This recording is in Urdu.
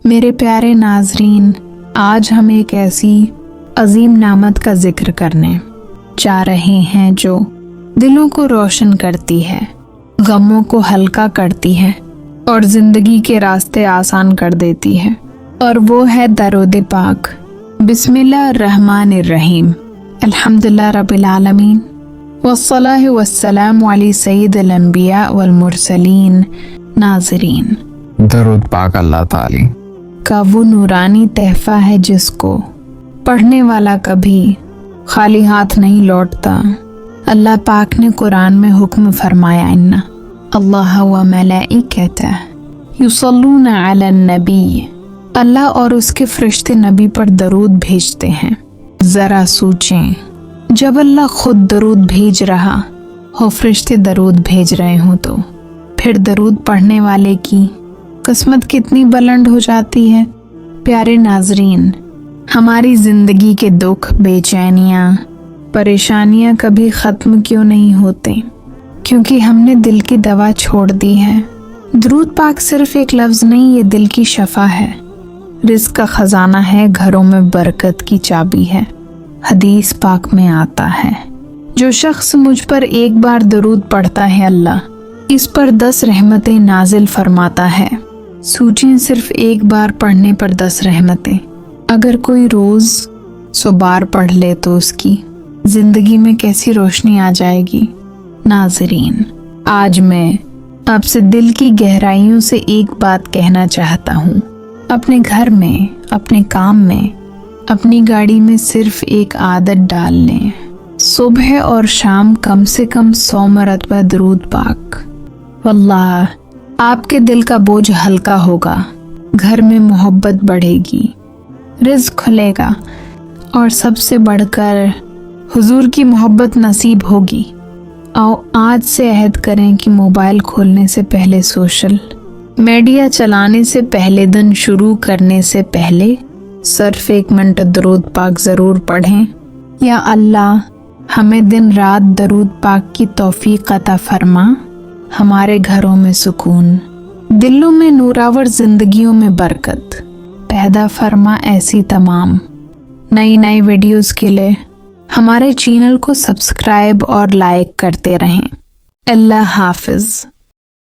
میرے پیارے ناظرین، آج ہم ایک ایسی عظیم نعمت کا ذکر کرنے جا رہے ہیں جو دلوں کو روشن کرتی ہے، غموں کو ہلکا کرتی ہے اور زندگی کے راستے آسان کر دیتی ہے، اور وہ ہے درود پاک۔ بسم اللہ الرحمن الرحیم، الحمدللہ رب العالمین، والصلاة والسلام علی سید الانبیاء والمرسلین۔ ناظرین، درود پاک اللہ تعالی کا وہ نورانی تحفہ ہے جس کو پڑھنے والا کبھی خالی ہاتھ نہیں لوٹتا۔ اللہ پاک نے قرآن میں حکم فرمایا، ان اللہ و ملائکتہ یصلون علی النبی، اللہ اور اس کے فرشتے نبی پر درود بھیجتے ہیں۔ ذرا سوچیں، جب اللہ خود درود بھیج رہا ہو، فرشتے درود بھیج رہے ہوں، تو پھر درود پڑھنے والے کی قسمت کتنی بلند ہو جاتی ہے۔ پیارے ناظرین، ہماری زندگی کے دکھ، بے چینیاں، پریشانیاں کبھی ختم کیوں نہیں ہوتے؟ کیونکہ ہم نے دل کی دوا چھوڑ دی ہے۔ درود پاک صرف ایک لفظ نہیں، یہ دل کی شفا ہے، رزق کا خزانہ ہے، گھروں میں برکت کی چابی ہے۔ حدیث پاک میں آتا ہے، جو شخص مجھ پر ایک بار درود پڑھتا ہے، اللہ اس پر 10 رحمتیں نازل فرماتا ہے۔ سوچیں، صرف ایک بار پڑھنے پر 10 رحمتیں۔ اگر کوئی روز 100 بار پڑھ لے تو اس کی زندگی میں کیسی روشنی آ جائے گی۔ ناظرین، آج میں آپ سے دل کی گہرائیوں سے ایک بات کہنا چاہتا ہوں۔ اپنے گھر میں، اپنے کام میں، اپنی گاڑی میں صرف ایک عادت ڈال لیں، صبح اور شام کم سے کم 100 مرتبہ درود پاک۔ واللہ آپ کے دل کا بوجھ ہلکا ہوگا، گھر میں محبت بڑھے گی، رزق کھلے گا، اور سب سے بڑھ کر حضور کی محبت نصیب ہوگی۔ آؤ آج سے عہد کریں کہ موبائل کھولنے سے پہلے، سوشل میڈیا چلانے سے پہلے، دن شروع کرنے سے پہلے صرف 1 منٹ درود پاک ضرور پڑھیں۔ یا اللہ ہمیں دن رات درود پاک کی توفیق عطا فرما، ہمارے گھروں میں سکون، دلوں میں نوراور، زندگیوں میں برکت پیدا فرما۔ ایسی تمام نئی ویڈیوز کے لیے ہمارے چینل کو سبسکرائب اور لائک کرتے رہیں۔ اللہ حافظ۔